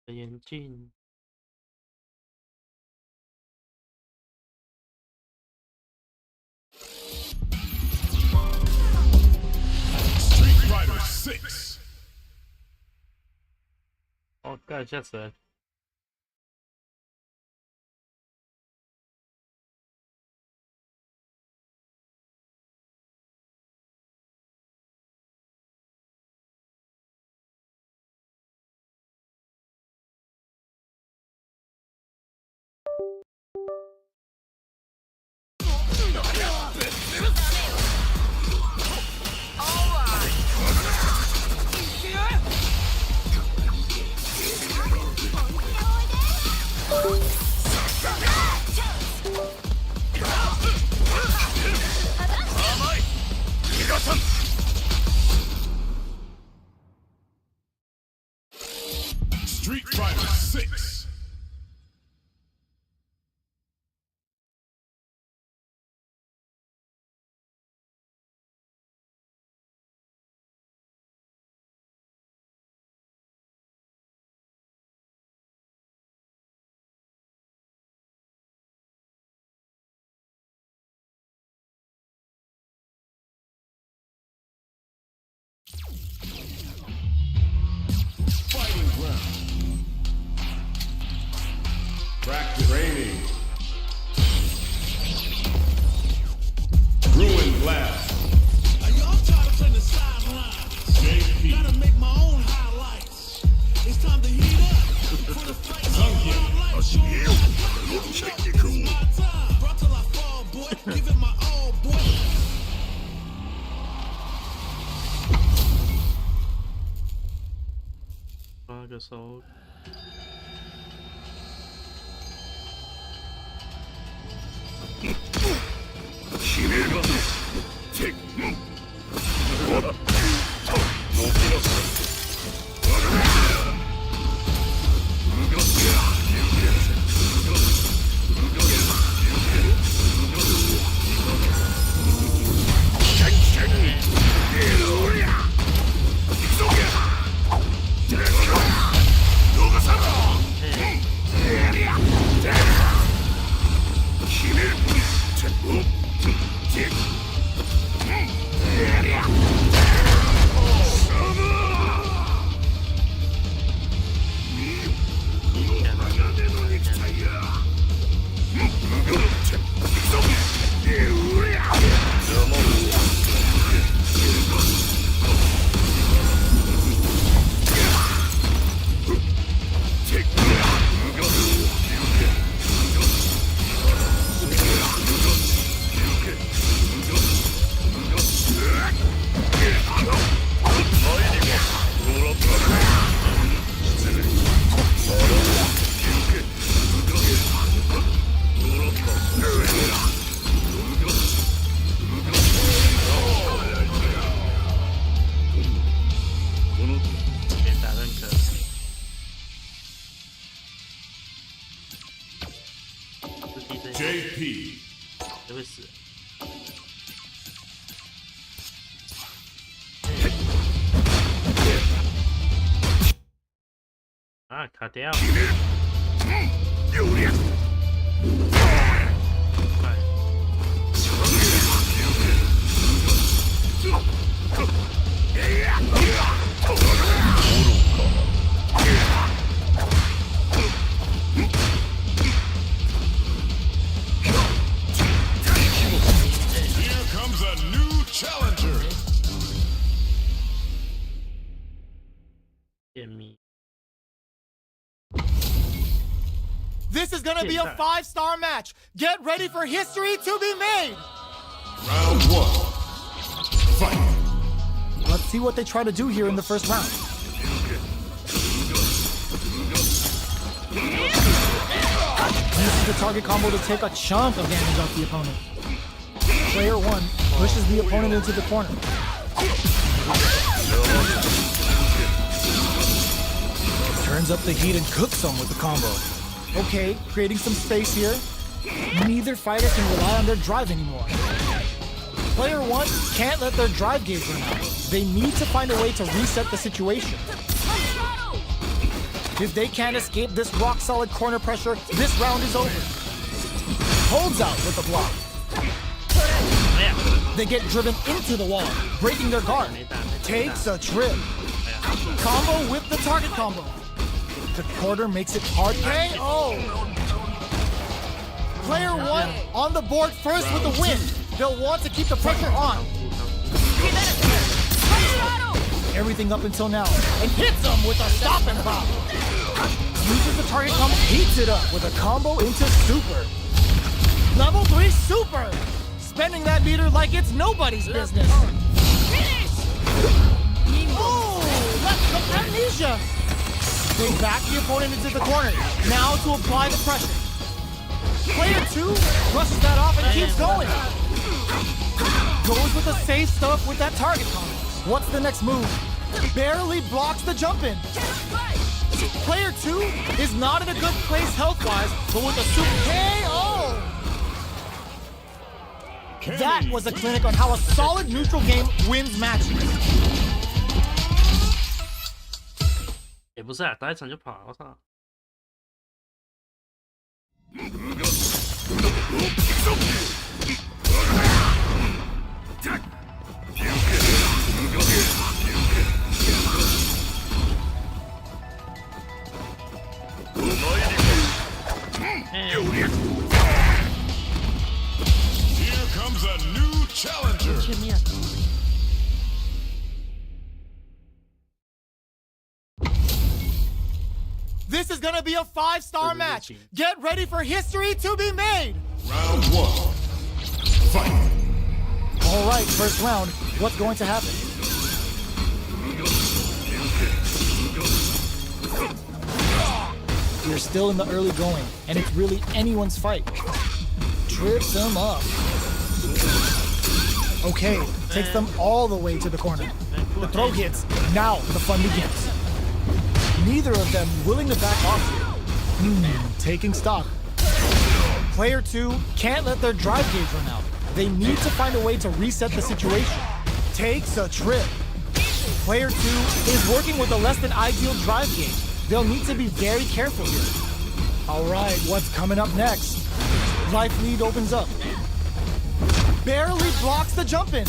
的眼镜。Street Fighter 6. 哦，干，吓死人！Street Fighter 6. Fighting ground. Practice training. Ruin blast. Y'all try to play the sidelines. JP. Gotta make my own highlights. It's time to heat up. For the fight. My time. Brought till I fall, boy. Give it my all, boy.抓个手。别打认可。这地震 JP. 谁会死？啊，卡掉！快！Here comes a new challenger. 便秘。 This is gonna be a 5-star match. Get ready for history to be made. Round 1. Fight. Let's see what they try to do here in the first round. Uses the target combo to take a chunk of damage off the opponent. Player 1 pushes the opponent into the corner. Turns up the heat and cooks them with the combo. Okay, creating some space here. Neither fighter can rely on their drive anymore. Player 1 can't let their drive gauge run out. They need to find a way to reset the situation. If they can't escape this rock-solid corner pressure, this round is over. Holds out with the block. They get driven into the wall, breaking their guard. Takes a trip. Combo with the target combo. The quarter makes it hard. KO! Player 1 on the board first with the win. They'll want to keep the pressure on. Everything up until now. And hits them with a stop and pop. Uses the target combo, heats it up with a combo into super. Level 3 super. Spending that meter like it's nobody's business. Oh, that's the amnesia. They back the opponent into the corner. Now to apply the pressure. Player 2 brushes that off and keeps going. Goes with the safe stuff with that target combo. What's the next move? Barely blocks the jump in. Player 2 is not in a good place health-wise, but with a super KO! That was a clinic on how a solid neutral game wins matches. 也不是啊，打一场就跑，我操！ Here comes a new challenger. 见面。 This is gonna be a 5-star match. Get ready for history to be made. Round 1. Fight. All right, first round. What's going to happen? We're still in the early going, and it's really anyone's fight. Trips them up. Okay, takes them all the way to the corner. The throw hits. Now the fun begins. Neither of them willing to back off here. Taking stock. Player 2 can't let their drive gauge run out. They need to find a way to reset the situation. Takes a trip. Player 2 is working with a less than ideal drive gauge. They'll need to be very careful here. All right, what's coming up next? Life lead opens up. Barely blocks the jump in.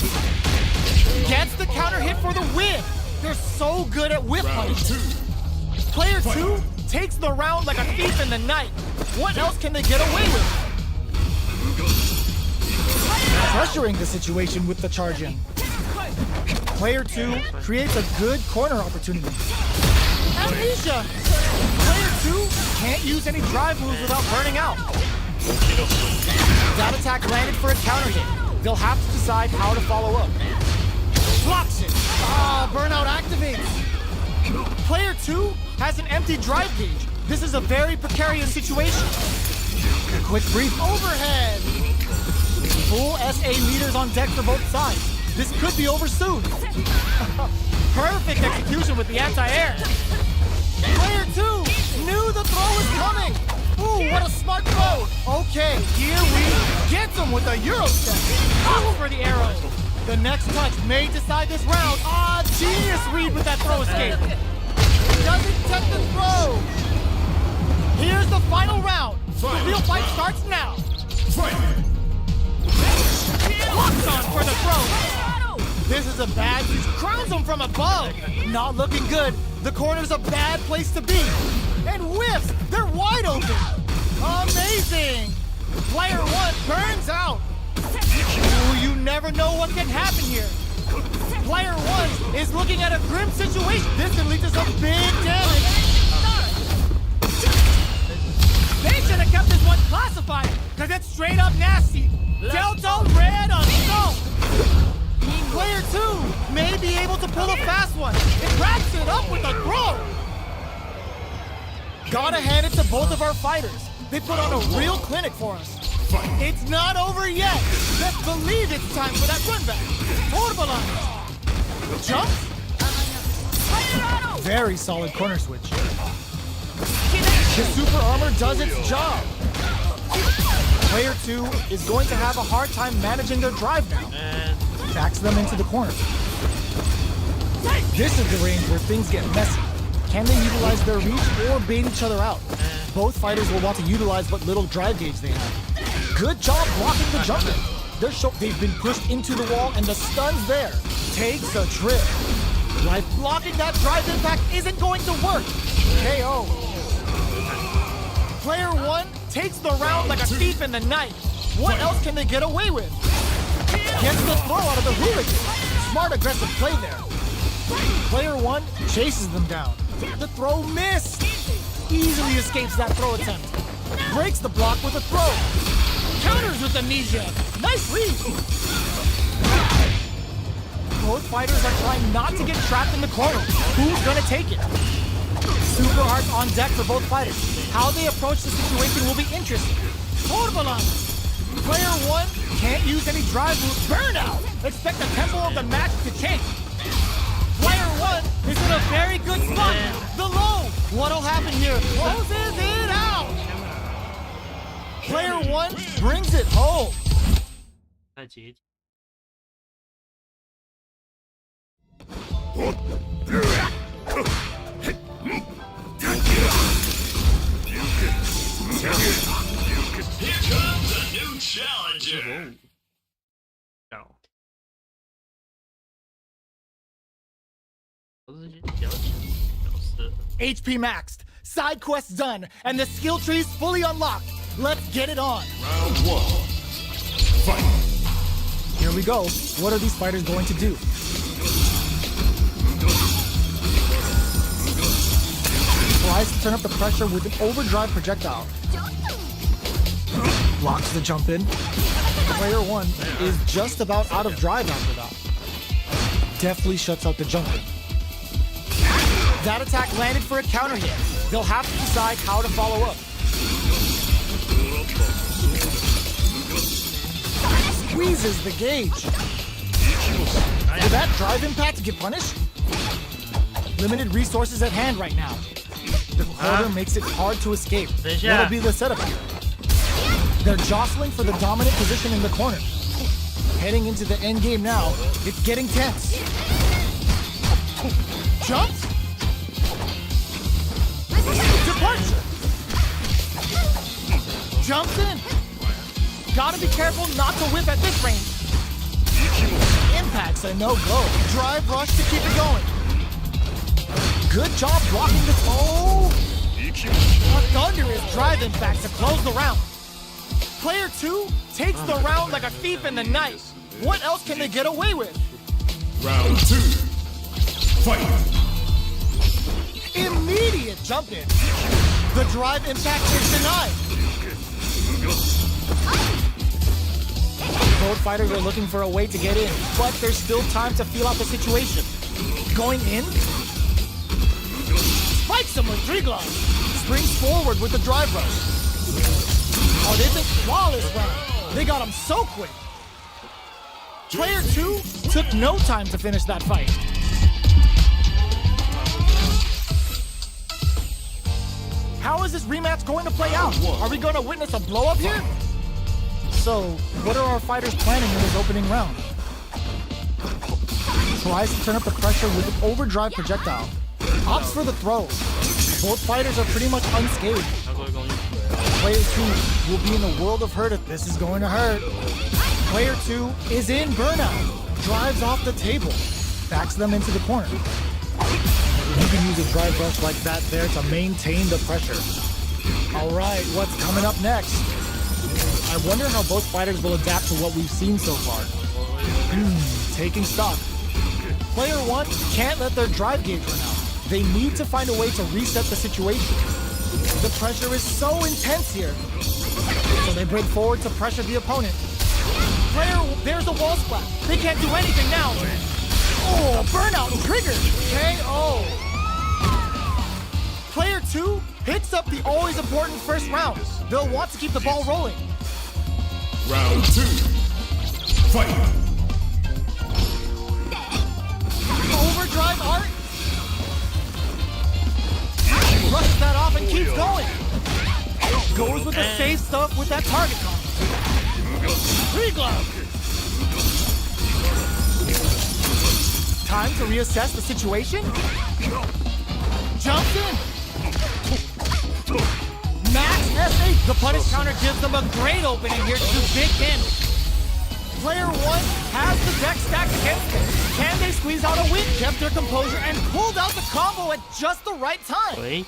Gets the counter hit for the win. They're so good at whip Round punishing. 2. Player 2 takes the round like a thief in the night. What else can they get away with? Pressuring the situation with the charge in. Player 2 creates a good corner opportunity. Amnesia! Player 2 can't use any drive moves without burning out. That attack landed for a counter hit. They'll have to decide how to follow up. Blocks it. Burnout activates. Player 2 has an empty drive gauge. This is a very precarious situation. Quick brief overhead. Full SA meters on deck for both sides. This could be over soon. Perfect execution with the anti-air. Player 2 knew the throw was coming. Ooh, what a smart throw. Okay, here we get him with a Euro step. Over the arrow. The next touch may decide this round. Genius read with that throw escape. Doesn't touch the throw. Here's the final round. The real fight starts now. Fight. Locks on for the throw. This is a bad use. Crowns him from above. Not looking good. The corner's a bad place to be. And whiffs. They're wide open. Amazing. Player 1 burns out. Ooh, you never know what can happen here. Player 1 is looking at a grim situation. This can lead to some big damage. They should have kept this one classified, because it's straight up nasty. Delta Red Assault. Player 2 may be able to pull a fast one. It wraps it up with a throw. Gotta hand it to both of our fighters. They put on a real clinic for us. It's not over yet. Let's believe it's time for that run back. Turboline. Jump. Very solid corner switch. The super armor does its job. Player 2 is going to have a hard time managing their drive now. Backs them into the corner. This is the range where things get messy. Can they utilize their reach or bait each other out? Both fighters will want to utilize what little drive gauge they have. Good job blocking the jump in. They've been pushed into the wall and the stun's there. Takes a trip. Like blocking that drive impact isn't going to work. KO. Player 1 takes the round like a thief in the night. What else can they get away with? Gets the throw out of the hooligan. Smart aggressive play there. Player 1 chases them down. The throw missed. Easily escapes that throw attempt. Breaks the block with a throw. Counters with the knee jab. Nice read. Both fighters are trying not to get trapped in the corner. Who's gonna take it? Super hearts on deck for both fighters. How they approach the situation will be interesting. Torbalan. Player 1 can't use any drive moves. Burnout. Expect the tempo of the match to change. Player 1 is in a very good spot. The low. What'll happen here? Closes it out. Player 1 brings it home. 太节俭。 Here comes a new challenger. 搞，都是些小色。 HP maxed, side quests done, and the skill tree's fully unlocked. Let's get it on. Round 1. Fight. Here we go. What are these fighters going to do? Tries to turn up the pressure with an overdrive projectile. Blocks the jump in. Player 1 is just about out of drive after that. Deftly shuts out the jump in. That attack landed for a counter hit. They'll have to decide how to follow up. Squeezes the gauge. Did that drive impact get punished? Limited resources at hand right now. The quarter makes it hard to escape. What'll be the setup here? They're jostling for the dominant position in the corner. Heading into the end game now, it's getting tense. Jumps? Departure! Jumps in! Gotta be careful not to whip at this range. Impact's a no-go. Drive rush to keep it going. Good job blocking the toe. A thunderous drive impact to close the round. Player 2 takes the round like a thief in the night. What else can they get away with? Round 2. Fight. Immediate jump in. The drive impact is denied. Both fighters are looking for a way to get in, but there's still time to feel out the situation. Going in? Spikes him with 3 gloves. Springs forward with the drive rush. Oh, this is flawless round. They got him so quick. Player 2 took no time to finish that fight. How is this rematch going to play out? Are we going to witness a blow-up here? So, what are our fighters planning in this opening round? Tries to turn up the pressure with an overdrive projectile. Opts for the throw. Both fighters are pretty much unscathed. Player 2 will be in a world of hurt if this is going to hurt. Player 2 is in burnout. Drives off the table. Backs them into the corner. You can use a drive rush like that there to maintain the pressure. All right, what's coming up next? I wonder how both fighters will adapt to what we've seen so far. Taking stock. Player 1 can't let their drive gauge run out. They need to find a way to reset the situation. The pressure is so intense here. So they break forward to pressure the opponent. Player, there's a wall splat. They can't do anything now. Oh, burnout triggered. KO. Player 2 picks up the always important first round. They'll want to keep the ball rolling. Round 2. Fight. Overdrive art. Brushes that off and keeps going. Goes with the safe stuff with that target combo. 3 glove. Time to reassess the situation. jumps in. Max S8. The punish counter gives them a great opening here to do big damage. Player 1 has the deck stacked against it. Can they squeeze out a win? Kept their composure and pulled out the combo at just the right time. 喂，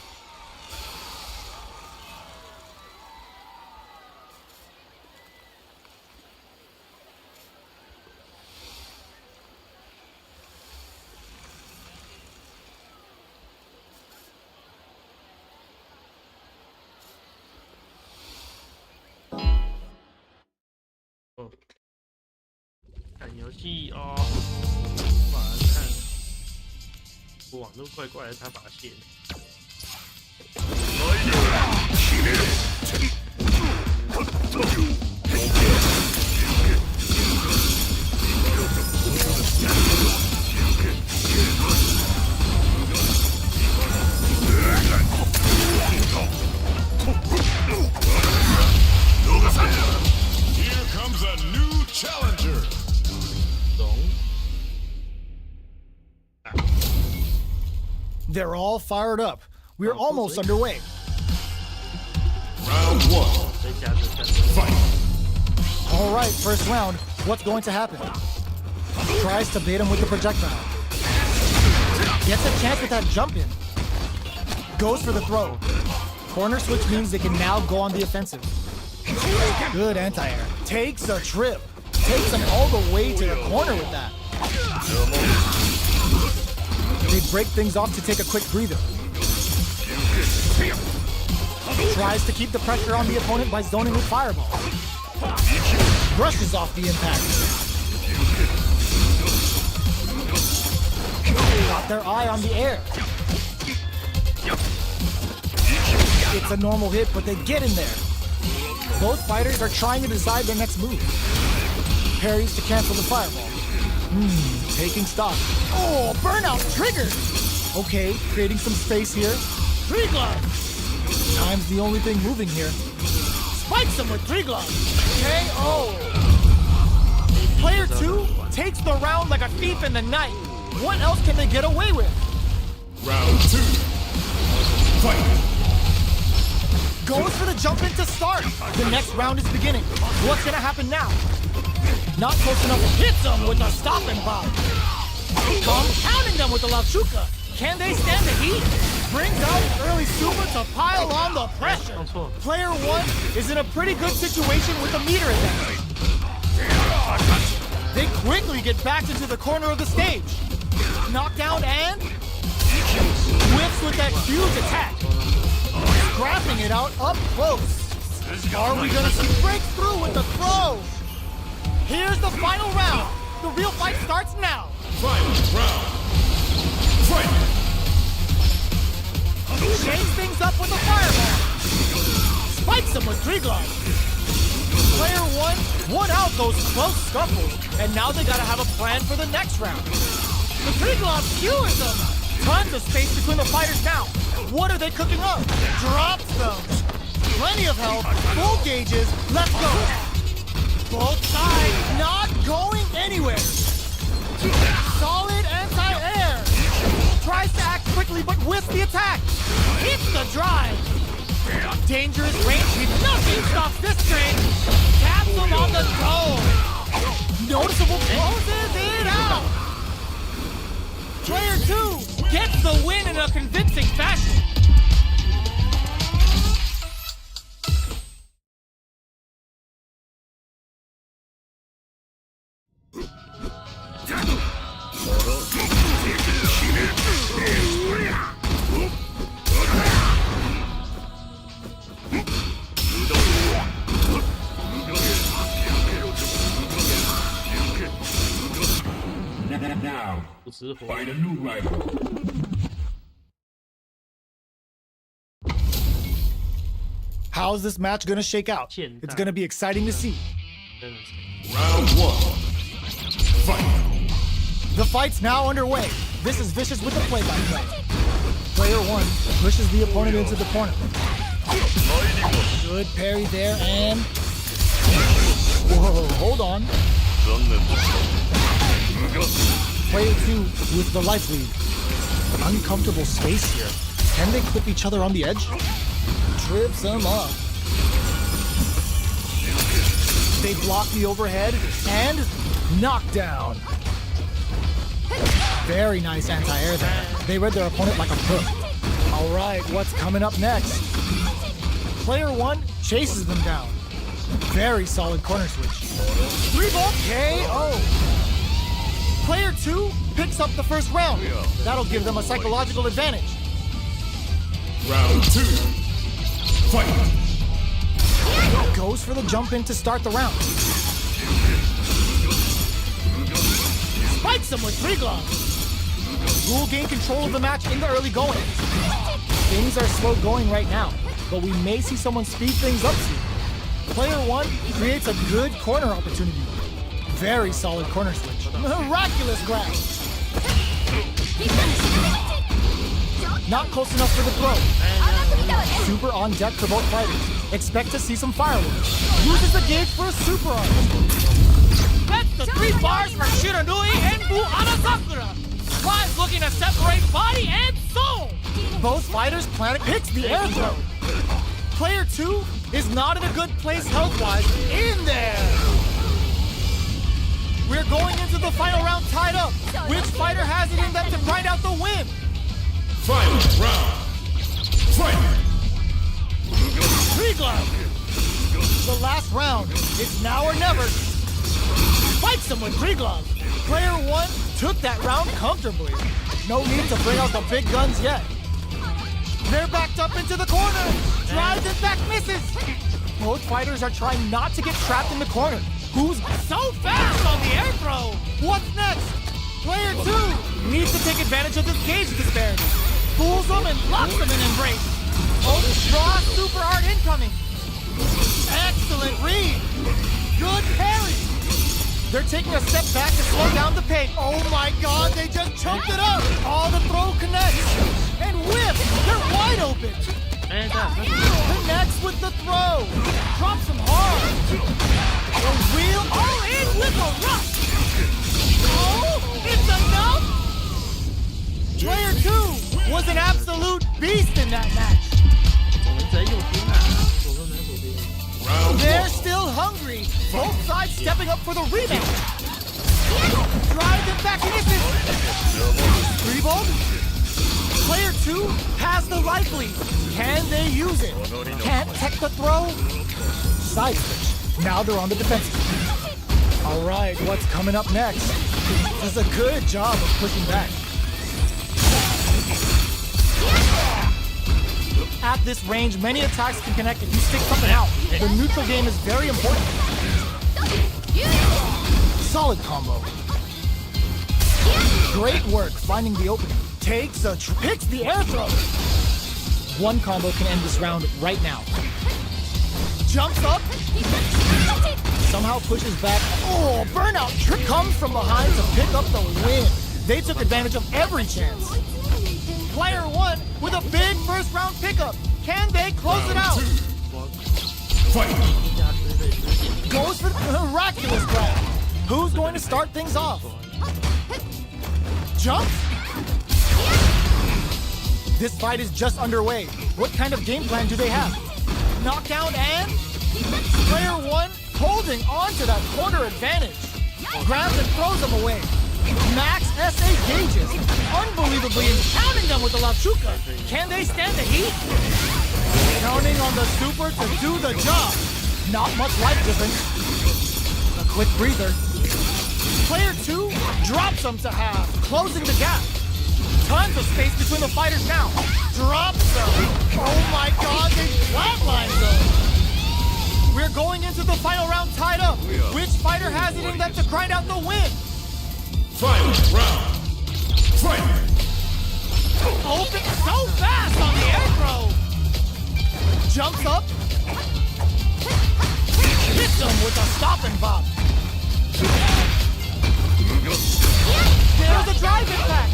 哦，看游戏哦，晚上看，网络怪怪的，他发现。Here comes a new challenger. 懂。 They're all fired up. We're almost underway. Round 1. 再加这下子， Fight. All right, first round. What's going to happen? Tries to bait him with the projectile. Gets a chance with that jump in. Goes for the throw. Corner switch means they can now go on the offensive. Good anti-air. Takes a trip. Takes him all the way to the corner with that. They break things off to take a quick breather. Tries to keep the pressure on the opponent by zoning with fireball. Brushes off the impact. Got their eye on the air. It's a normal hit, but they get in there. Both fighters are trying to decide their next move. Parries to cancel the fireball. Taking stock. Oh, burnout triggered! Okay, creating some space here. Three gloves! Time's the only thing moving here. Spikes him with three gloves. KO! Player 2 takes the round like a thief in the night. What else can they get away with? Round 2. Fight. Goes for the jump in to start. The next round is beginning. What's gonna happen now? Not close enough. Hits them with a stopping bomb. Compounding them with the Lavshuka. Can they stand the heat? Brings out early super to pile on the pressure. Player 1 is in a pretty good situation with a meter advantage. They quickly get back into the corner of the stage. Knockdown and whips with that huge attack. Scrapping it out up close. Are we gonna see breakthrough with the throw? Here's the final round. The real fight starts now. Final round. Fight. Change things up with a fireball. Spikes him with three gloves. Player 1 out those close scuffles, and now they gotta have a plan for the next round. The three gloves skewers them. Tons of space between the fighters now. What are they cooking up? Drops them. Plenty of health. Full gauges. Let's go. Both sides not going anywhere. Solid anti-air. Tries to act quickly, but whiffs the attack. Hits the drive. Dangerous range. Nothing stops this train. Taps him on the dome. Noticeable closes it out. Player 2 gets the win in a convincing fashion. Now, 不知火。 find a new rival. How's this match gonna shake out? It's gonna be exciting to see. 真的是 Round 1. Fight. The fight's now underway. This is Vicious with the play-by-play. Player 1 pushes the opponent into the corner. Good parry there, and... Whoa, hold on. Player 2 with the life lead. Uncomfortable space here. Can they clip each other on the edge? Trips them up. They block the overhead and knockdown. Very nice anti-air there. They read their opponent like a book. All right, what's coming up next? Player 1 chases them down. Very solid corner switch. 3-ball KO. Player 2 picks up the first round. That'll give them a psychological advantage. Round 2. Fight. Goes for the jump in to start the round. Spikes him with 3 gloves. Will gain control of the match in the early going. Things are slow going right now, but we may see someone speed things up soon. Player 1 creates a good corner opportunity. Very solid corner switch. Miraculous grab. Not close enough for the throw. Super on deck for both fighters. Expect to see some fireworks. Uses the gauge for a super arm. That's the 3 bars for Shiranui and Bu Anasakura. Squad's looking to separate body and soul. Both fighters picks the air throw. Player 2 is not in a good place health-wise. In there. We're going into the final round tied up. Which fighter has it in them to grind out the win? Final round. Fight. 3 gloves. The last round. It's now or never. Spikes him with 3 gloves. Player 1 took that round comfortably. No need to bring out the big guns yet. They're backed up into the corner. Drives it back, misses. Both fighters are trying not to get trapped in the corner. Who's So fast on the air throw. What's next? Player 2 needs to take advantage of this gauge disparity. Fools them and locks them in embrace. Draw super art incoming. Excellent read. Good parry. They're taking a step back to slow down the pace. Oh my god, they just choked it up. All the throw connects. And whip. They're wide open. Connects with the throw. Drops him hard. The wheel All in with a rush. Oh, it's enough. Player 2 was an absolute beast in that match. 我们直接右边啊，左边没左边。 Round They're 1. still hungry. Both sides stepping up for the rebound. Drive it back and misses. 3-ball. Player 2 has the life lead. Can they use it? Can't tech the throw. Side switch. Now they're on the defensive. All right, what's coming up next? Does a good job of pushing back. At this range, many attacks can connect if you stick something out. The neutral game is very important. Solid combo. Great work finding the opening. Picks the air throw. One combo can end this round right now. Jumps up. Somehow pushes back. Oh, burnout trick comes from behind to pick up the win. They took advantage of every chance. Player 1 with a big first round pickup. Can they close it out? Fight. Goes for the miraculous grab. Who's going to start things off? Jumps? This fight is just underway. What kind of game plan do they have? Knockdown and player 1 holding on to that corner advantage. Grabs and throws them away. Max SA gauges. Unbelievably counting them with the Lavchuka. Can they stand the heat? Counting on the super to do the job. Not much life difference. A quick breather. Player 2 drops them to half, closing the gap. Tons of space between the fighters now. Drops them. Oh my god, they flatlined them. We're going into the final round tied up. Which fighter has it in them to grind out the win? Final round. Fight. Open so fast on the air throw. Jumps up. Hits him with a stop and bop. There's a drive impact.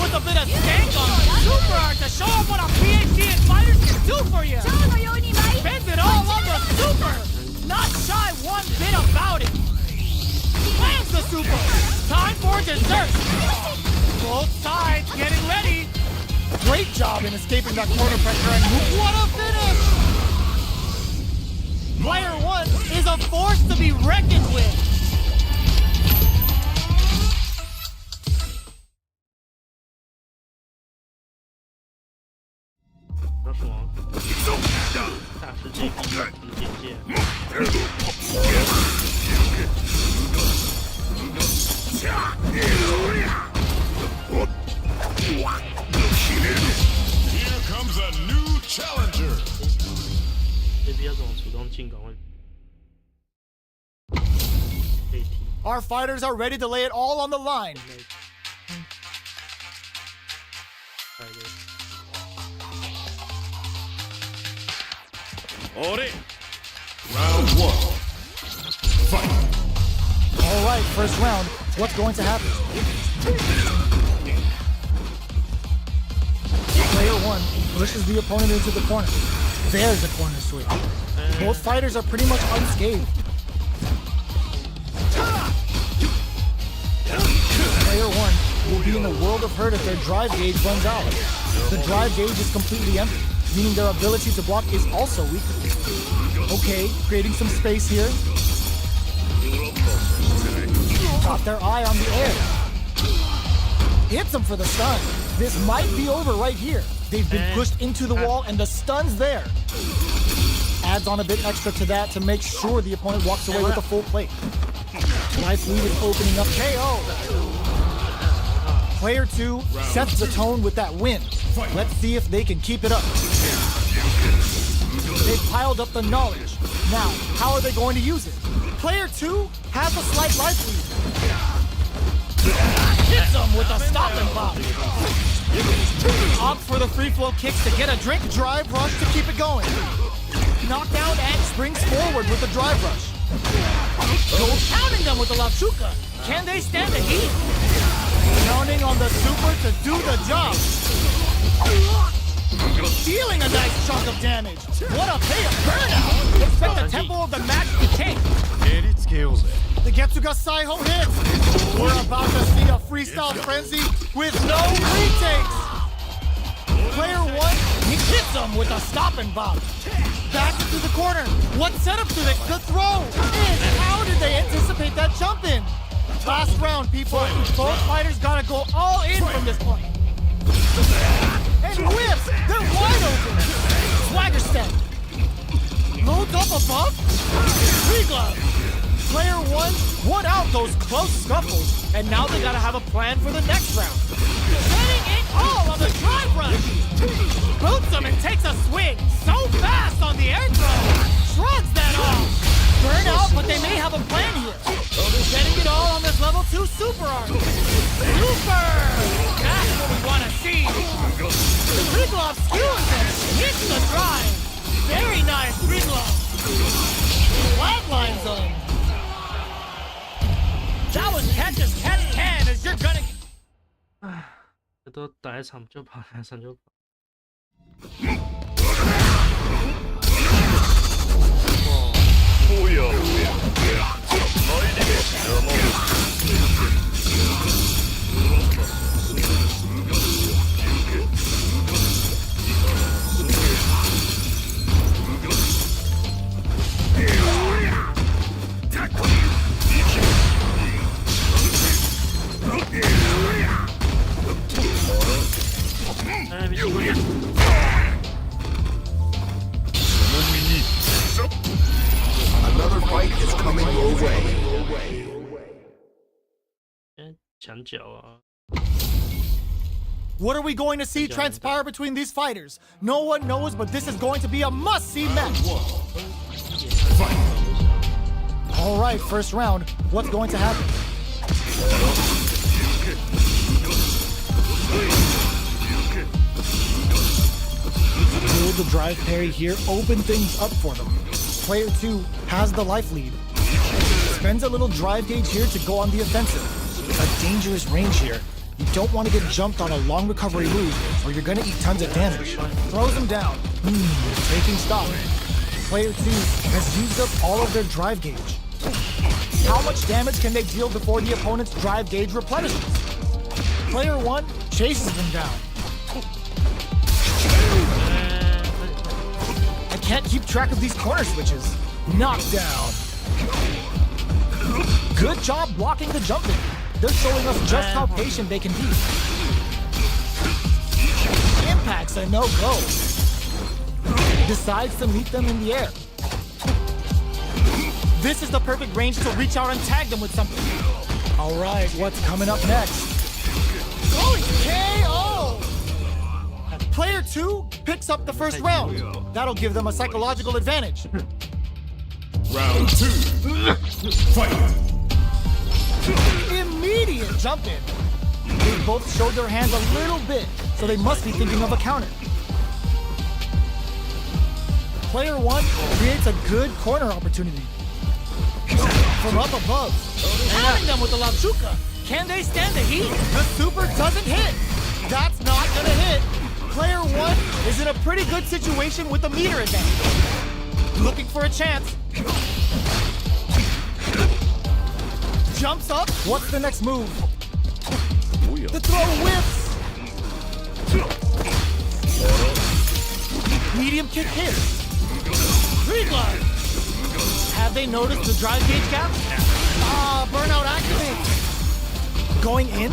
Put a bit of stank on it. Super hard to show them what a PhD in fighters can do for you. Spends it all on the super. Not shy one bit about it. Lands the super. Time for dessert. Both sides getting ready. job in escaping that corner pressure and What a finish! Player 1 is a force to be reckoned with.那什么？大师这个简介。Here comes a new challenger. 这边要怎么主动进攻？可以提。 Our fighters are ready to lay it all on the line. 来的。 Round 1. Fight. All right, first round. What's going to happen? Player 1 pushes the opponent into the corner. There's a corner switch. Both fighters are pretty much unscathed. Player 1 will be in a world of hurt if their drive gauge runs out. The drive gauge is completely empty, meaning their ability to block is also weakened. Okay, creating some space here. Got their eye on the air. Hits them for the stun. This might be over right here. They've been pushed into the wall and the stun's there. Adds on a bit extra to that to make sure the opponent walks away with a full plate. Life lead is opening up KO. Player 2 sets the tone with that win. Let's see if they can keep it up. They've piled up the knowledge. Now, how are they going to use it? Player 2 has a slight life lead. Hits them with a stop and pop. Opt for the free flow kicks to get a drink. Drive rush to keep it going. Knockdown and springs forward with the drive rush. Goes pounding them with the Lavshuka. Can they stand the heat? Counting on the super to do the job. Dealing a nice chunk of damage. What a pay of burnout. Expect the tempo of the match to take. The Getsuga Saiho hits. We're about to see a freestyle frenzy with no retakes. Player 1, he hits him with a stop and bop. Back into the corner. What setup do they could throw? And how did they anticipate that jump in? Last round, people. Both fighters gotta go all in from this point. And whips! They're wide open! Swagger step. Loads up above. Free glove. Player 1 won out those close scuffles, and now they gotta have a plan for the next round. Setting it all on the drive run. Boots him and takes a swing. So fast on the air throw. Shrugs that off. Burn out, but they may have a plan here. Setting it all on this level 2 super art. Super! That's what we want to see. Riglov skewers it. Hits the drive. Very nice, Riglov. Flatlines them. That was catch as catch can as you're gonna... 这都打一场就跑，打一场就跑。哎，别过去。 Another fight is coming your way. 哎，墙角啊！ What are we going to see transpire between these fighters? No one knows, but this is going to be a must-see match. All right, first round. What's going to happen? Build the drive parry here, open things up for them. Player 2 has the life lead. Spends a little drive gauge here to go on the offensive. A dangerous range here. You don't want to get jumped on a long recovery move, or you're going to eat tons of damage. Throws him down. Taking stock. Player 2 has used up all of their drive gauge. How much damage can they deal before the opponent's drive gauge replenishes? Player 1 chases them down. Can't keep track of these corner switches. Knockdown. Good job blocking the jumping. They're showing us just how patient they can be. Impact's a no-go. Decides to meet them in the air. This is the perfect range to reach out and tag them with something. All right, what's coming up next? KO! Player 2 picks up the first round. That'll give them a psychological advantage. Round 2. Fight. Immediate jump in. They both showed their hands a little bit, so they must be thinking of a counter. Player 1 creates a good corner opportunity. From up above, Having them with the Labchuka. Can they stand the heat? the super doesn't hit. That's not gonna hit. Player 1 is in a pretty good situation with the meter advantage. Looking for a chance. Jumps up. What's the next move? The throw whips. Medium kick hits. Reglide. Have they noticed the drive gauge gap? Burnout activates. Going in?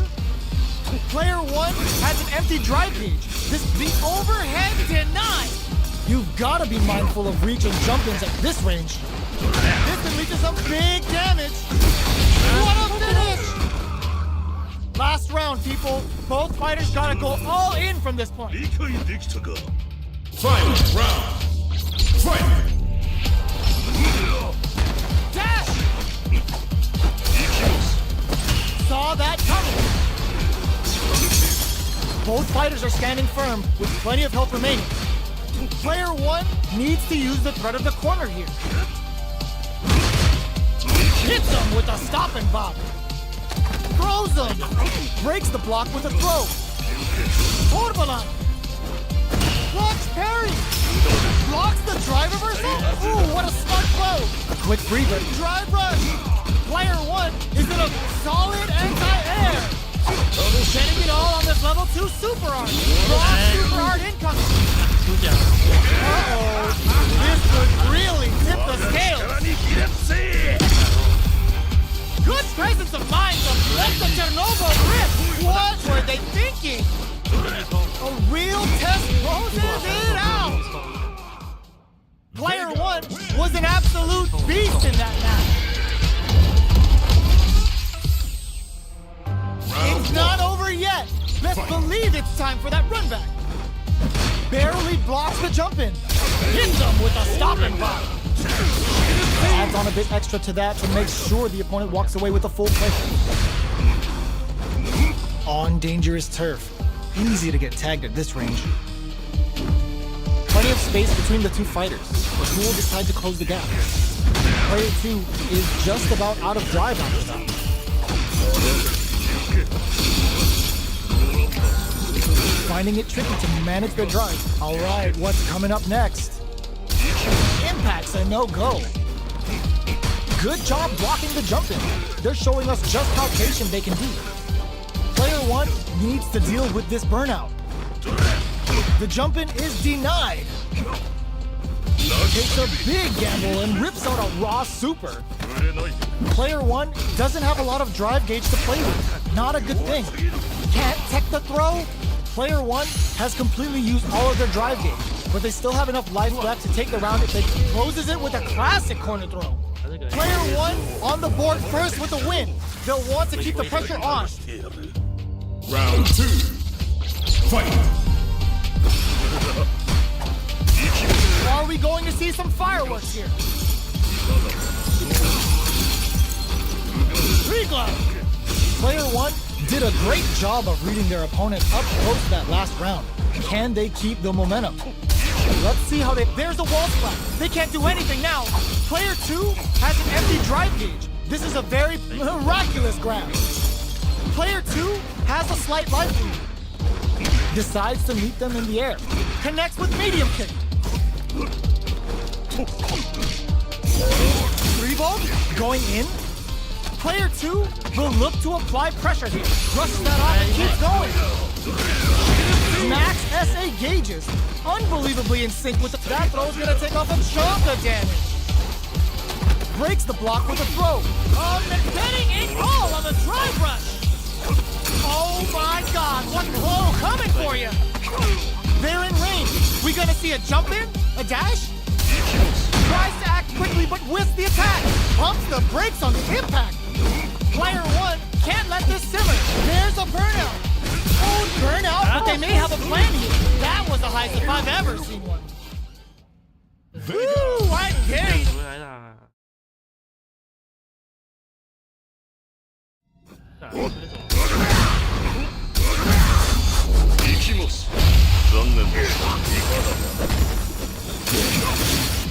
Player 1 has an empty drive gauge. The overhead denied. You've got to be mindful of reach and jump-ins at this range. This can lead to some big damage. What a finish! Last round, people. Both fighters got to go all in from this point. Final round. Fight. Dash! Saw that coming. Both fighters are standing firm with plenty of health remaining. Player 1 needs to use the threat of the corner here. Hits him with a stop and bop. Throws him. Breaks the block with a throw. Torbalan. Blocks parry. Blocks the drive reversal. Ooh, what a smart throw. Quick breather. Drive rush. Player 1 is in a solid anti-air. Getting it all on this level 2 super art. Raw super art incoming. Uh-oh. This could really tip the scale. Good presence of mind to let the Chernobyl rip. What were they thinking? A real test closes it out. Player 1 was an absolute beast in that match. It's not over yet. Best believe it's time for that run back. Barely blocks the jump in. Hits him with a stop and pop. Adds on a bit extra to that to make sure the opponent walks away with a full play. On dangerous turf. Easy to get tagged at this range. Plenty of space between the two fighters. Who will decide to close the gap? Player 2 is just about out of drive after that. Finding it tricky to manage their drive. All right, what's coming up next? Impact's a no-go. Good job blocking the jump in. They're showing us just how patient they can be. Player 1 needs to deal with this burnout. The jump in is denied. Takes a big gamble and rips out a raw super. Player 1 doesn't have a lot of drive gauge to play with. Not a good thing. Can't tech the throw. Player 1 has completely used all of their drive gauge, but they still have enough life left to take the round if they closes it with a classic corner throw. Player 1 on the board first with the win. They'll want to keep the pressure on. Round 2. Fight. Are we going to see some fireworks here? Reglide. Player 1 did a great job of reading their opponent up close that last round. Can they keep the momentum? Let's see how there's a wall splat. They can't do anything now. Player 2 has an empty drive gauge. This is a very miraculous grab. Player 2 has a slight life lead. Decides to meet them in the air. Connects with medium kick. 3-volt going in. Player 2 will look to apply pressure here. Brushes that off and keeps going. Max SA gauges. Unbelievably in sync with the... That throw's gonna take off a chunk of damage. Breaks the block with a throw. Getting it all on the drive rush. Oh my god, what blow coming for you? They're in range. We gonna see a jump in? A dash? Tries to act quickly but whiffs the attack. Pumps the brakes on the impact. Player 1 can't let this simmer. There's a burnout. Oh, burnout, but they may have a plan here. That was the highest if I've ever seen one. Woo, I dare you. 回来啦！打这种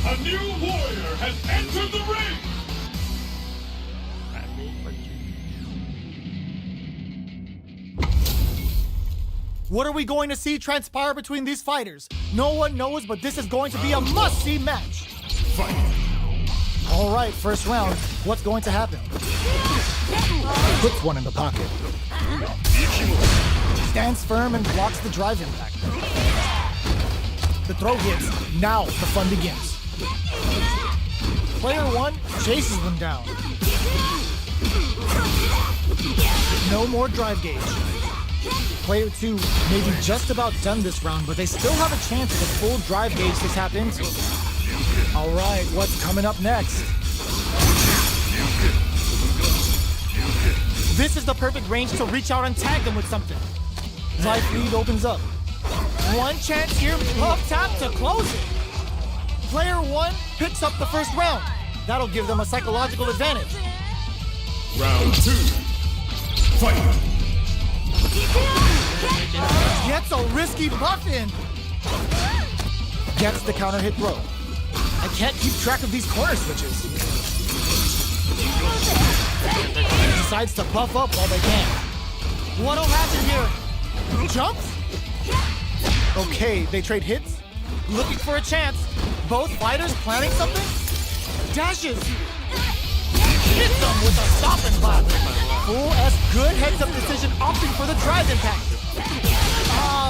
A new warrior has entered the ring. 还没冠军。 What are we going to see transpire between these fighters? No one knows, but this is going to be a must-see match. Fight. All right, first round. What's going to happen? Puts one in the pocket. Stands firm and blocks the drive impact. The throw hits. Now the fun begins. Player 1 chases them down. No more drive gauge. Player 2 may be just about done this round, but they still have a chance of a full drive gauge to tap into. All right, what's coming up next? This is the perfect range to reach out and tag them with something. Life lead opens up. One chance here, love tap to close it. Player 1 picks up the first round. That'll give them a psychological advantage. Round 2. Fight. Gets a risky buff in. Gets the counter hit throw. I can't keep track of these corner switches. Decides to buff up while they can. What'll happen here? Jumps? Okay, they trade hits. Looking for a chance. Both fighters planning something? Dashes. Hits them with a stop and pop. Full S good heads-up decision, opting for the drive impact.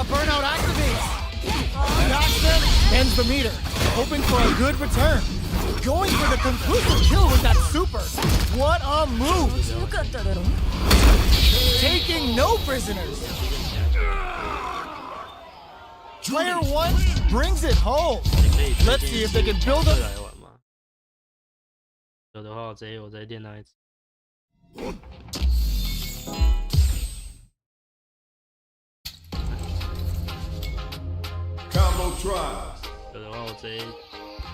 Burnout activates. Knocks them, ends the meter. Hoping for a good return. Going for the conclusive kill with that super. What a move. Taking no prisoners. Player 1 brings it home. Let's see if they can build up. 来玩嘛。有的话，我直接练那一次。 Combo tries. 有的话，我直接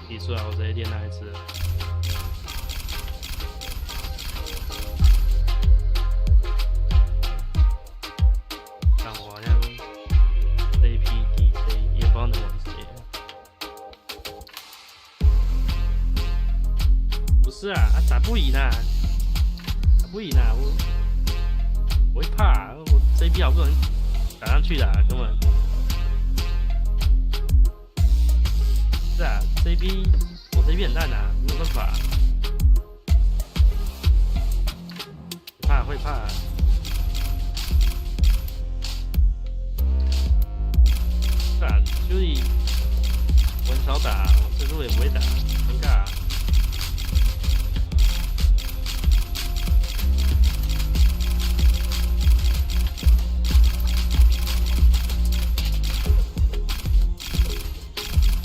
提出来，我直接练那一次。但我好像这一批 DJ 也不知道能玩谁。不是啊，打不赢啊，打不赢啊，我会怕，我这一批好不容易打上去的、啊，根本。 是啊，这一批我这一批很烂啊，没有办法、会怕、是啊，就是我很少打，我这路也不会打，尴尬、啊。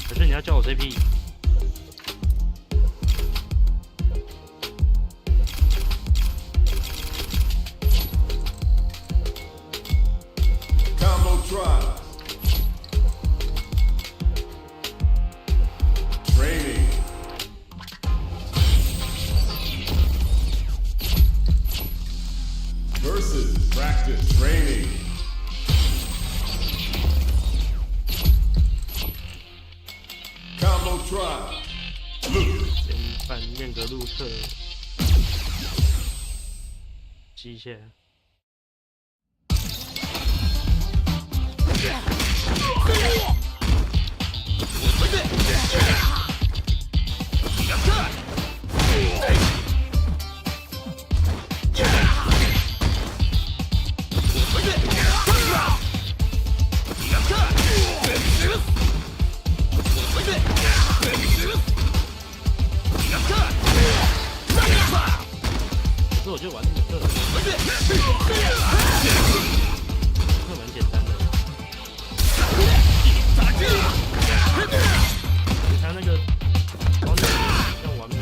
可是你要叫我 CP。 Combo tries. Training. Versus practice training. Combo tries. Look. 先办练个路特，记一下。 Come 我就玩这个，这蛮简单的。他那个王者要完美。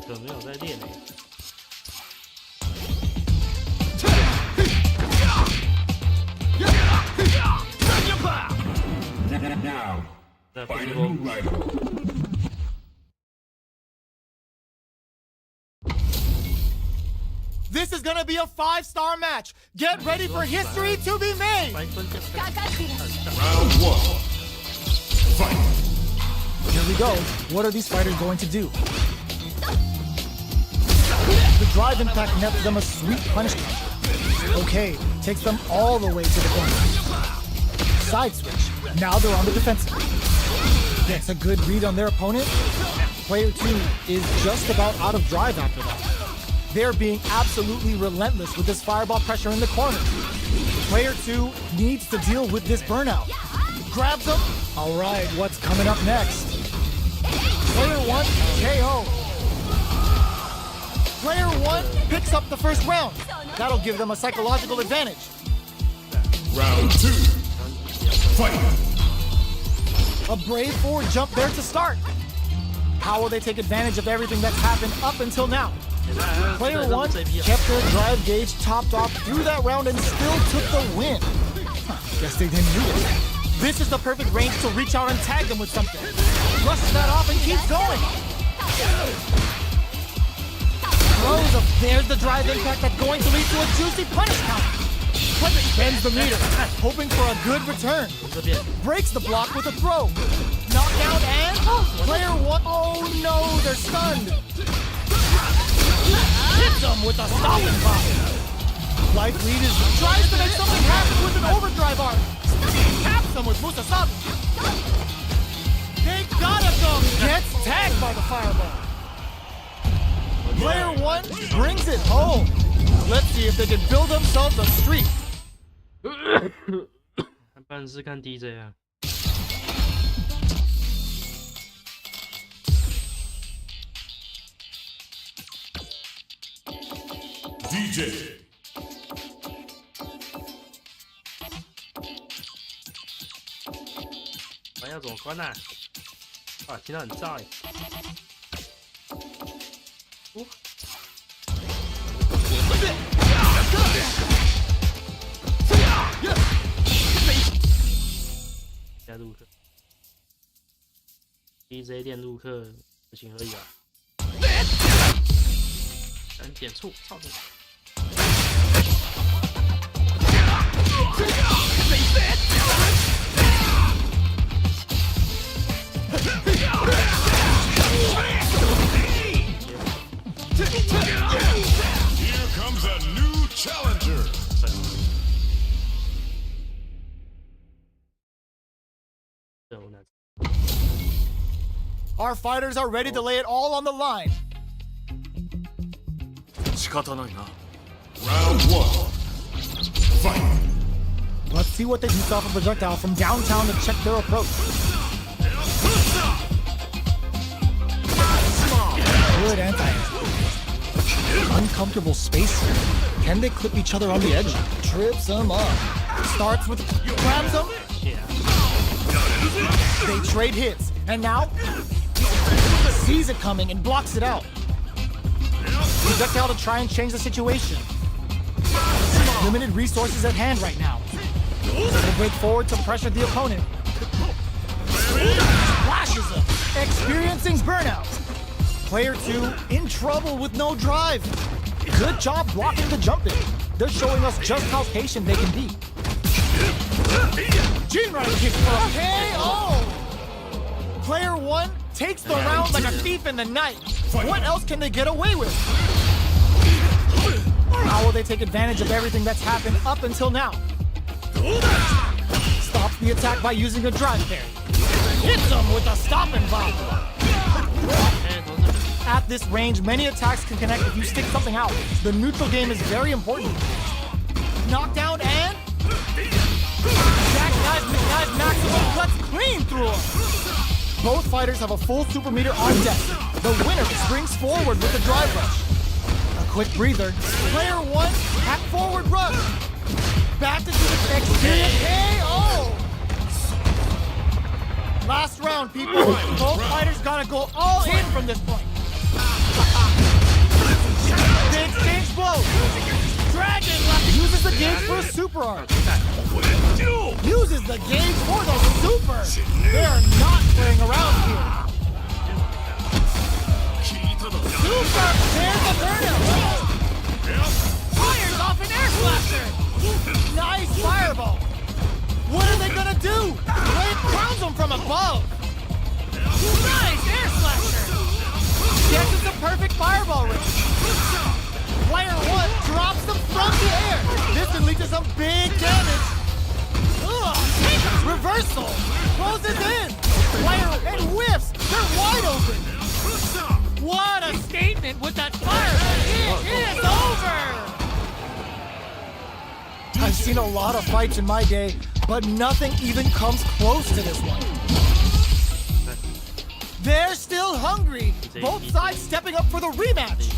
可没有在练呢。在回头。This is gonna be a 5-star match. Get ready for history to be made. Round 1. Fight. Here we go. What are these fighters going to do? The drive impact nets them a sweet punishment. Okay, takes them all the way to the corner. Side switch. Now they're on the defensive. Gets a good read on their opponent. Player 2 is just about out of drive after that. They're being absolutely relentless with this fireball pressure in the corner. Player 2 needs to deal with this burnout. Grabs him. All right, what's coming up next? Player 1, KO. Player 1 picks up the first round. That'll give them a psychological advantage. Round 2. Fight. A brave forward jump there to start. How will they take advantage of everything that's happened up until now? Player 1 kept their drive gauge topped off through that round and still took the win. Guess they didn't need it. This is the perfect range to reach out and tag them with something. Brushes that off and keeps going. Throws up. There's the drive impact that's going to lead to a juicy punish count. Bends the meter, hoping for a good return. Breaks the block with a throw. Knockout and player 1. Oh no, they're stunned. Hits them with a stopping block. Life lead is tries to make something happen with an overdrive arm. Taps them with Musasabi. They gotta go. Gets tagged by the fireball. Player 1 brings it home. Let's see if they can build themselves a streak. 办事看 DJ 啊。DJ. 门要怎么关啊？啊，听到很炸耶！哦，加入客 ，DJ 练入客不行而已啊！敢点错，操你！ Here comes a new challenger. Our fighters are ready to lay it all on the line. 仕方ないな。Round 1. Fight. Let's see what they can off a projectile from downtown to check their approach. Good anti-air. Uncomfortable space. Can they clip each other on the edge? Trips them up. Starts with grabs them. Yeah. They trade hits. And now sees it coming and blocks it out. Projectile to try and change the situation. Limited resources at hand right now. They break forward to pressure the opponent. Flashes him, experiencing burnout. Player 2 in trouble with no drive. Good job blocking the jumping. They're showing us just how patient they can be. Jinrai kicks for a KO! Player 1 takes the round like a thief in the night. What else can they get away with? How will they take advantage of everything that's happened up until now? Stops the attack by using a drive parry. Hits him with a stopping bomb. At this range, many attacks can connect if you stick something out. The neutral game is very important. Knockdown and jackknife McKnife maximum cuts clean through him. Both fighters have a full super meter on deck. The winner springs forward with a drive rush. A quick breather. Player 1 at forward rush. Back into the experience KO. Last round, people. Both fighters gotta go all in from this point. They exchange blows. Dragon uses the gauge for a super arc. Uses the gauge for the super. They are not playing around here. Super tears the burnout. Fires off an air slasher. Nice fireball. What are they gonna do? Wave crowns them from above. Nice air slasher. Yes, it's a perfect fireball range. Player 1 drops them from the air. This can lead to some big damage. Reversal. Closes in. Player and whiffs. They're wide open. What a statement with that fireball. It is over. I've seen a lot of fights in my day, but nothing even comes close to this one. They're still hungry. Both sides stepping up for the rematch.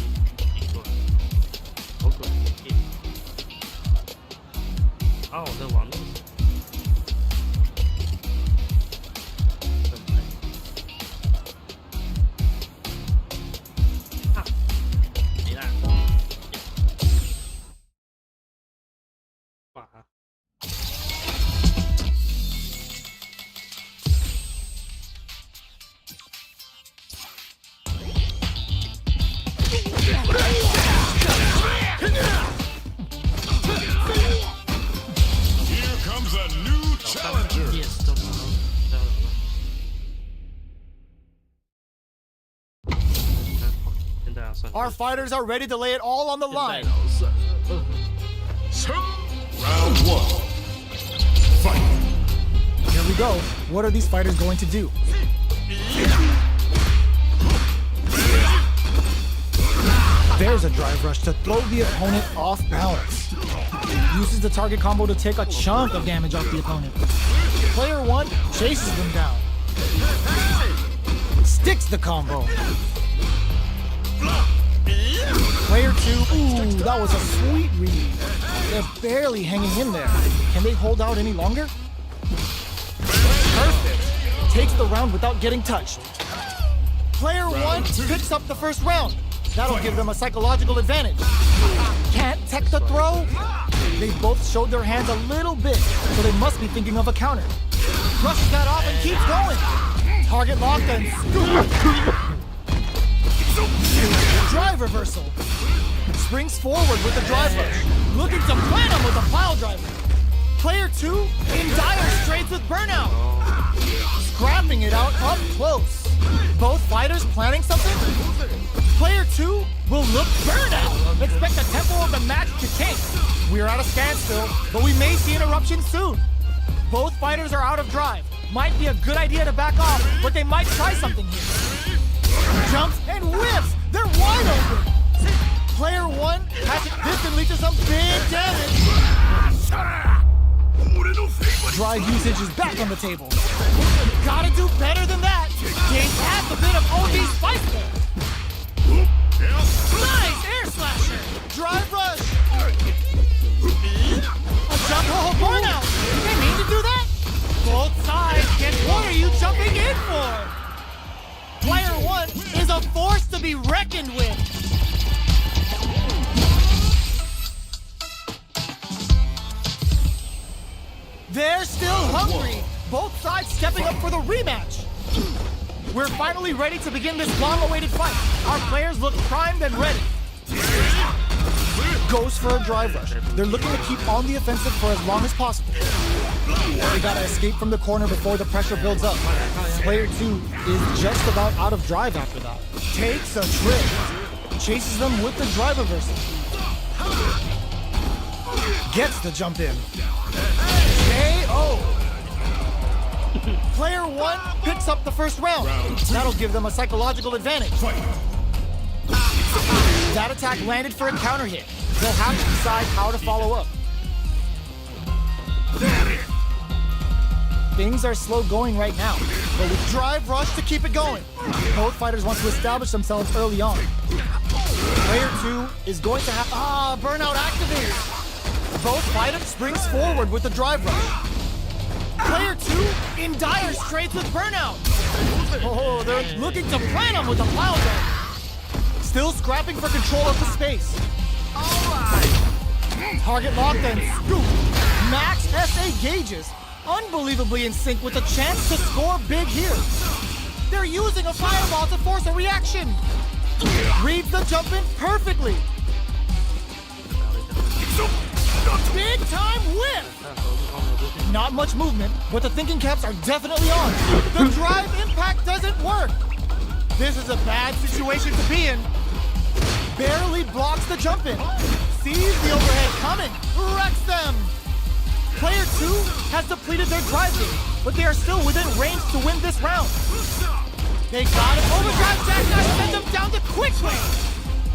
哦，在网络上。啊，没啦。哇！ Here comes a new challenger. Yes，都知道现在要算。 Our fighters are ready to lay it all on the line. Round 1. Fight. Here we go. What are these fighters going to do? There's a drive rush to throw the opponent off balance. Uses the target combo to take a chunk of damage off the opponent. Player 1 chases them down. Sticks the combo. Player 2, ooh, that was a sweet read. They're barely hanging in there. Can they hold out any longer? Perfect. Takes the round without getting touched. Player 1 picks up the first round. That'll give them a psychological advantage. Can't tech the throw? They both showed their hands a little bit, so they must be thinking of a counter. Brushes that off and keeps going. Target locked and scoop. Drive reversal. Springs forward with the drive rush. Looking to plant him with a pile driver. Player 2 in dire straits with burnout. Scrapping it out up close. Both fighters planning something? Player 2 will look burnout. Expect the tempo of the match to change. We're at a standstill, but we may see an eruption soon. Both fighters are out of drive. Might be a good idea to back off, but they might try something here. Jumps and whiffs. They're wide open. Player 1 can lead to some big damage. Drive usage is back on the table. Gotta do better than that. Gabe adds a bit of OD spice there. Nice air slasher! Drive rush. A jump hole burnout. They mean to do that? Both sides get What are you jumping in for? Player 1 is a force to be reckoned with. They're still hungry. Both sides stepping up for the rematch. We're finally ready to begin this long-awaited fight. Our players look primed and ready. Goes for a drive rush. They're looking to keep on the offensive for as long as possible. They gotta escape from the corner before the pressure builds up. Player 2 is just about out of drive after that. Takes a trip. Chases them with the drive reversal. Gets the jump in. KO! Player 1 picks up the first round. That'll give them a psychological advantage. That attack landed for a counter hit. They'll have to decide how to follow up. Things are slow going right now, but with drive rush to keep it going. Both fighters want to establish themselves early on. Player 2 is going to have... burnout activated. Both fighters springs forward with the drive rush. Player 2 in dire straits with burnout. Oh, they're looking to plant him with a flounder. Still scrapping for control of the space. Target locked and scoop. Max SA gauges. Unbelievably in sync with a chance to score big here. They're using a fireball to force a reaction. Reads the jump in perfectly. Big time whip! Not much movement, but the thinking caps are definitely on. The drive impact doesn't work. This is a bad situation to be in. Barely blocks the jump in. Sees the overhead coming. Wrecks them. Player 2 has depleted their drive game, but they are still within range to win this round. They got it. Overdrive jackknife sends them down the quick way.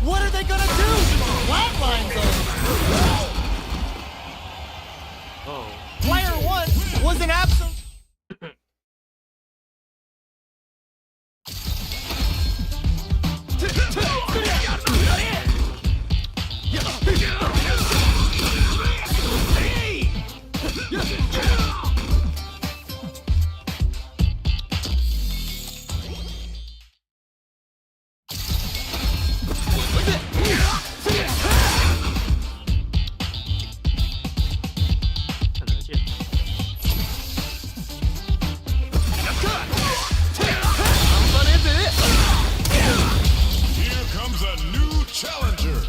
What are they gonna do? Flatline them. Oh. Player 1 was an absent. Here comes a new challenger.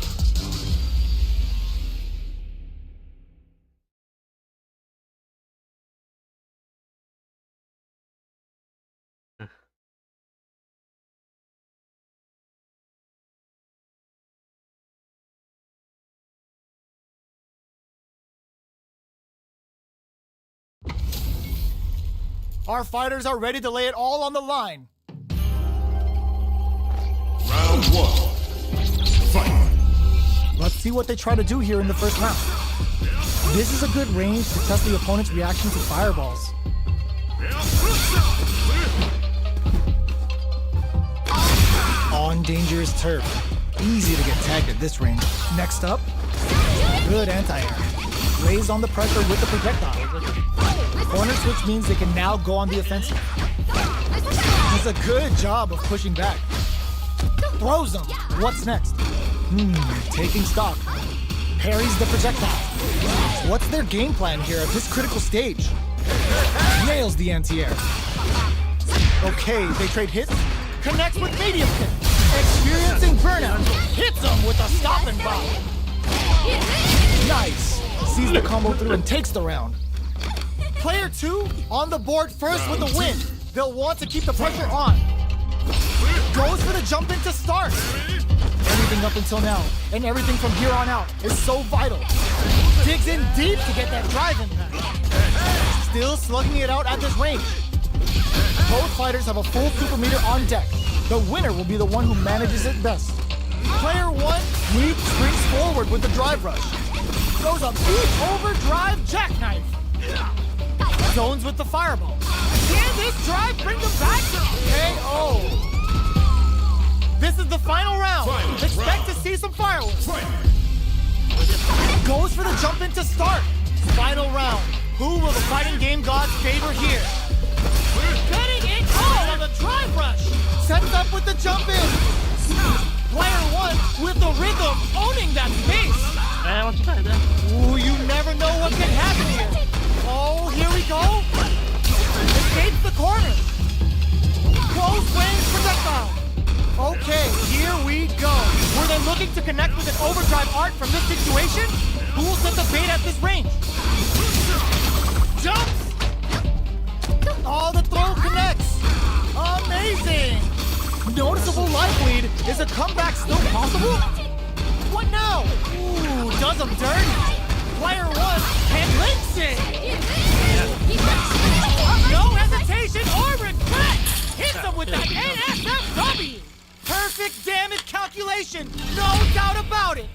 Our fighters are ready to lay it all on the line. Round 1. Fight. Let's see what they try to do here in the first round. This is a good range to test the opponent's reaction to fireballs. On dangerous turf. Easy to get tagged at this range. Next up, good anti-air. Raise on the pressure with the projectile. Corner switch means they can now go on the offensive. Does a good job of pushing back. Throws them. What's next? Taking stock. Parries the projectile. What's their game plan here at this critical stage? Nails the anti-air. Okay, they trade hits. Connects with medium kick. Experiencing burnout. Hits them with a stop and bomb. Nice. Sees the combo through and takes the round. Player 2 on the board first with the win. They'll want to keep the pressure on. Goes for the jump in to start. Everything up until now, and everything from here on out, is so vital. Digs in deep to get that drive impact. Still slugging it out at this range. Both fighters have a full super meter on deck. The winner will be the one who manages it best. Player 1 Sneak springs forward with the drive rush. Throws a deep overdrive jackknife. Zones with the fireball. Can this drive bring them back to KO? This is the final round. Expect to see some fireworks. Goes for the jump in to start. Final round. Who will the fighting game gods favor here? Getting it all on the drive rush. Sets up with the jump in. Player 1 with the rhythm owning that space. 哎，我出来的。 Ooh, you never know what can happen here. Oh, here we go. Escapes the corner. Close range projectile. Okay, here we go. Were they looking to connect with an overdrive art from this situation? Who will set the bait at this range? Jumps! Oh, the throw connects. Amazing. Noticeable life lead. Is a comeback still possible? What now? Ooh, does him dirty. Player 1 can links it. No hesitation or regret. Hits him with that NSFW. Perfect damage calculation. No doubt about it.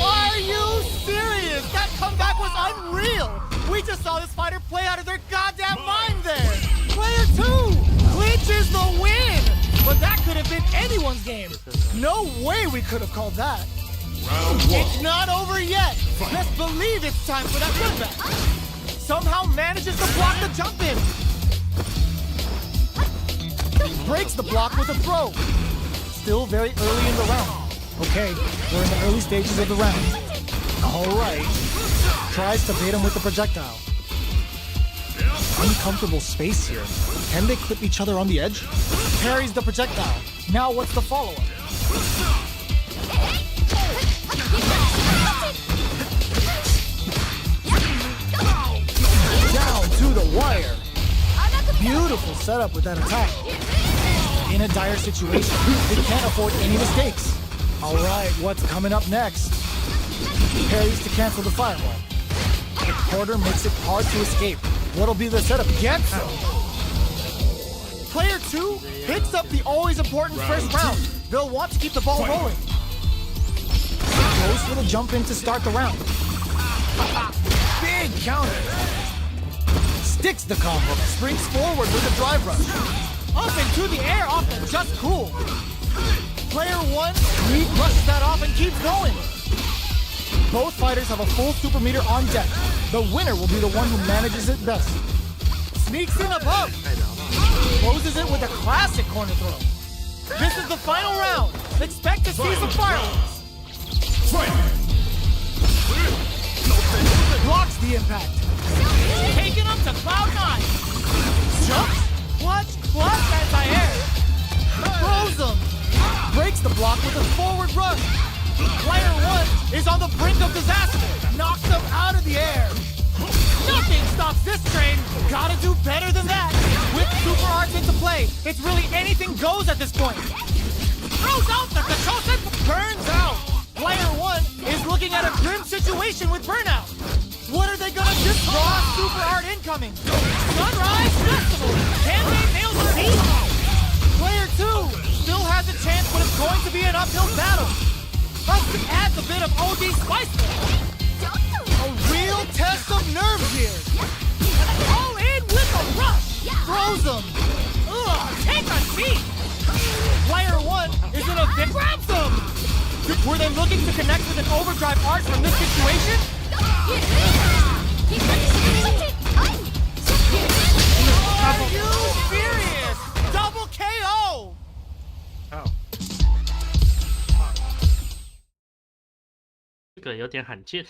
Are you serious? That comeback was unreal. We just saw this fighter play out of their goddamn mind there. Player 2 clinches the win. But that could have been anyone's game. No way we could have called that. Round 1. It's not over yet. Let's believe it's time for that comeback. Somehow manages to block the jump in. Breaks the block with a throw. Still very early in the round. Okay, we're in the early stages of the round. All right. Tries to bait him with the projectile. Uncomfortable space here. Can they clip each other on the edge? Parries the projectile. Now what's the follow-up? Down to the wire. Beautiful setup with that attack. In a dire situation, they can't afford any mistakes. All right, what's coming up next? Parries to cancel the fireball. The quarter makes it hard to escape. What'll be the setup? Gets him. Player 2 picks up the always important first round. They'll want to keep the ball rolling. Goes for the jump in to start the round. Big counter. Sticks the combo, springs forward with a drive rush. Up into the air off the just cool. Player 1 brushes that off and keeps going. Both fighters have a full super meter on deck. The winner will be the one who manages it best. Sneaks in above. Closes it with a classic corner throw. This is the final round. Expect to see some fireworks. Blocks the impact. Taking him to cloud 9. Jumps. Clutch anti-air. Throws him. Breaks the block with a forward rush. Player 1 is on the brink of disaster. Knocks him out of the air. Nothing stops this train. Gotta do better than that. With super arts into play, it's really anything goes at this point. Throws out the Kachosen. Burns out. Player 1 is looking at a grim situation with burnout. What are they gonna do? Raw super art incoming. Sunrise Festival. Can they nail the beat? Player 2 still has a chance, but it's going to be an uphill battle. Rustin adds a bit of OD spice there. A real test of nerves here. All in with a rush. Throws him. Ugh, take a seat. Player 1 is in a bit. Grabs him. Were they looking to connect with an overdrive art from this situation? Are you serious? Double KO. Oh，这个有点罕见。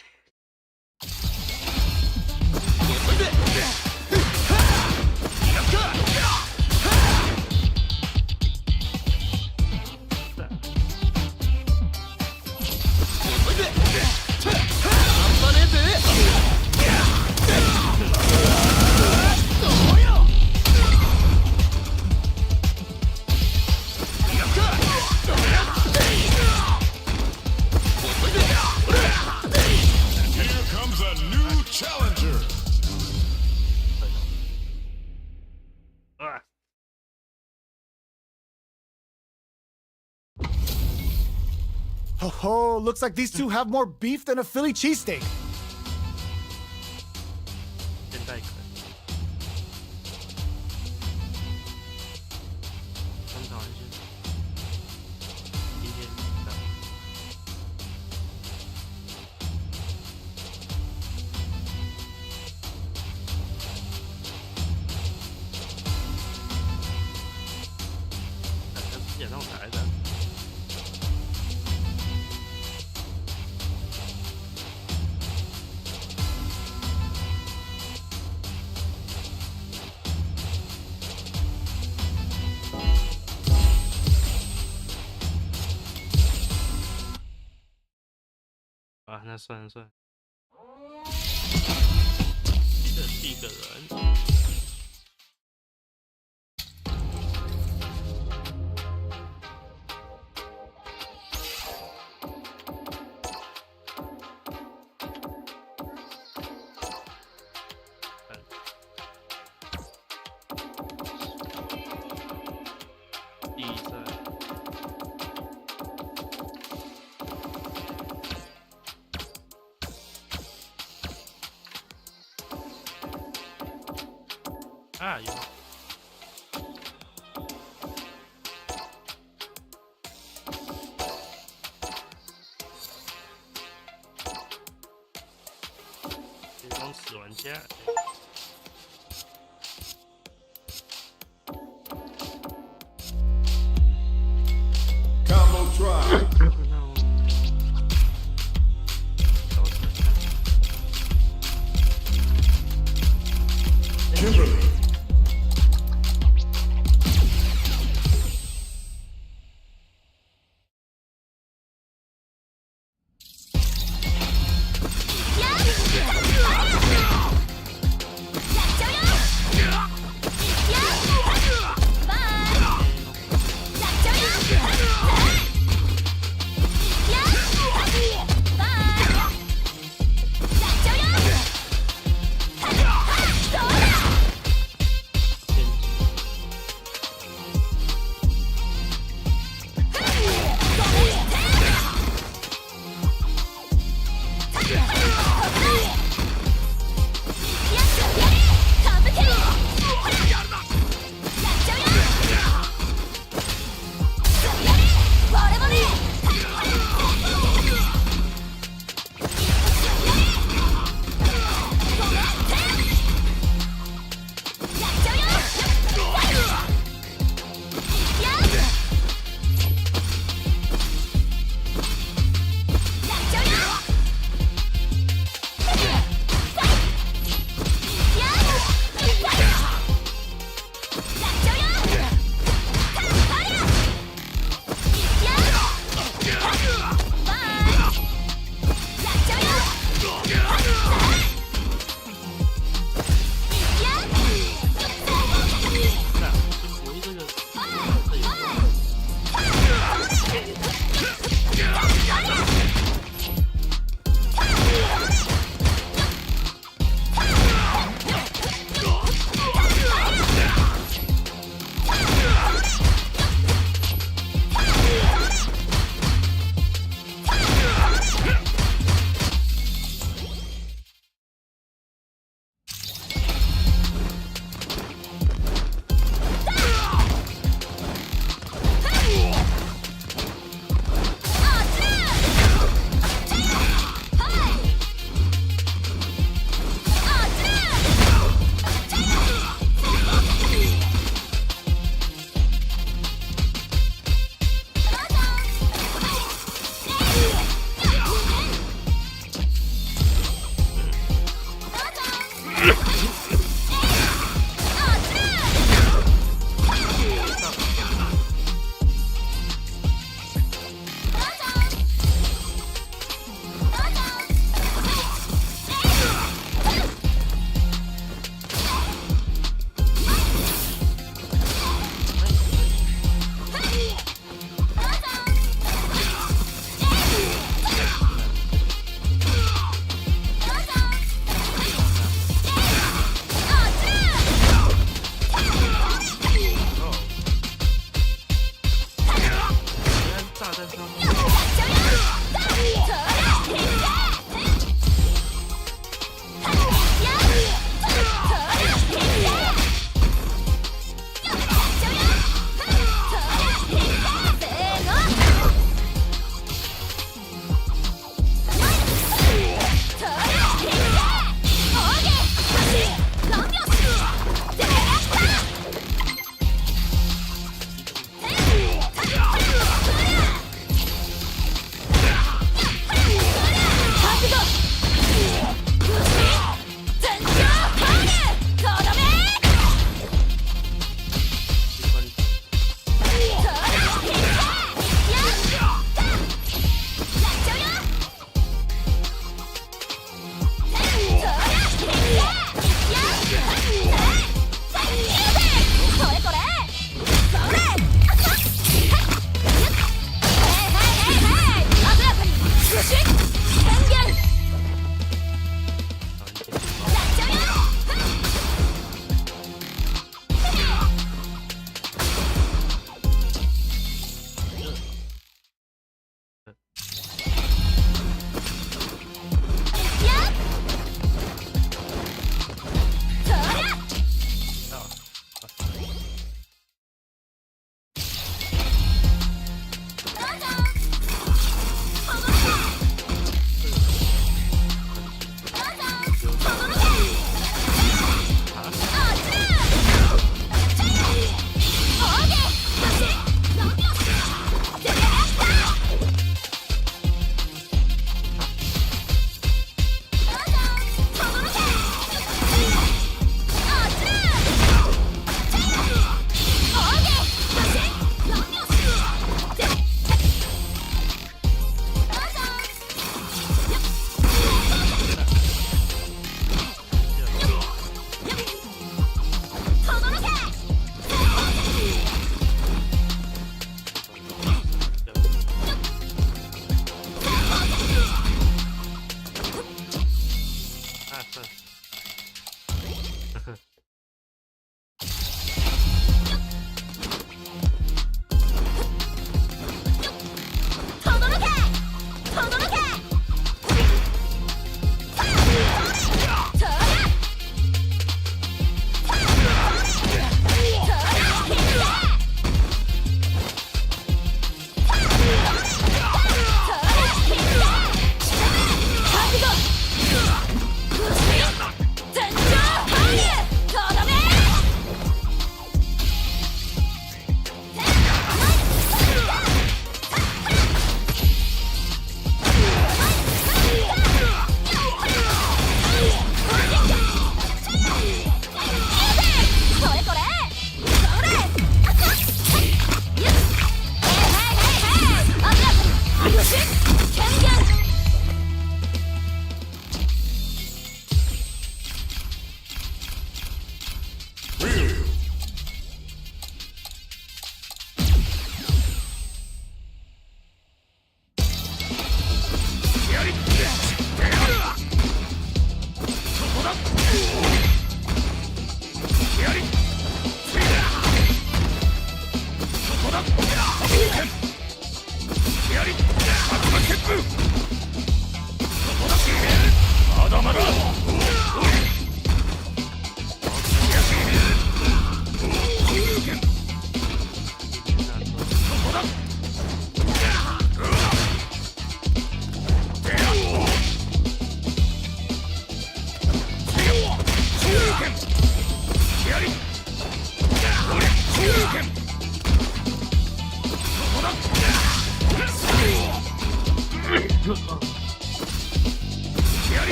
Oh, looks like these two have more beef than a Philly cheesesteak. 现代可能。参考一下。今天的。看看之前让我来的。 啊，那算了算了，这是一个人。第三。 啊，有。这种死玩家。Combo try. 那我。Kimberly.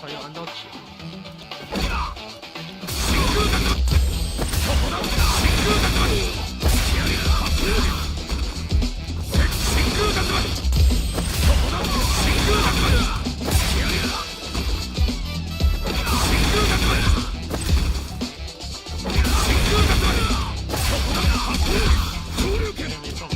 好像按照铁。没中。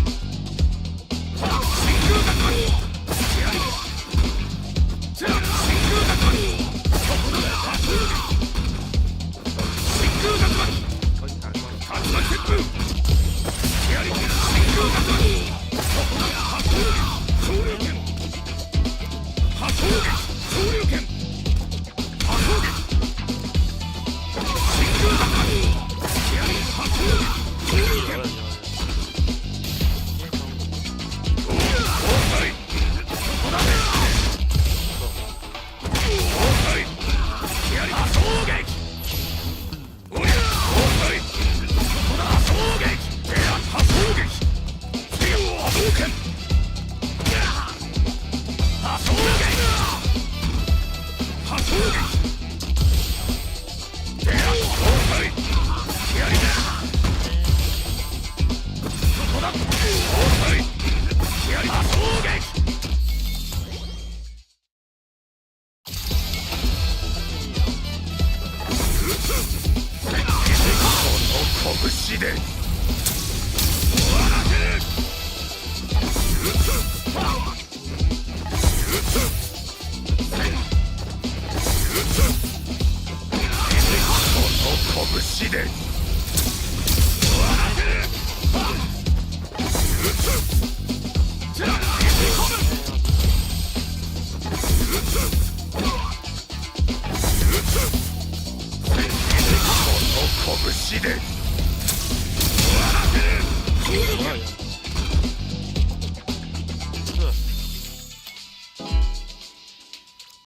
Hadouken!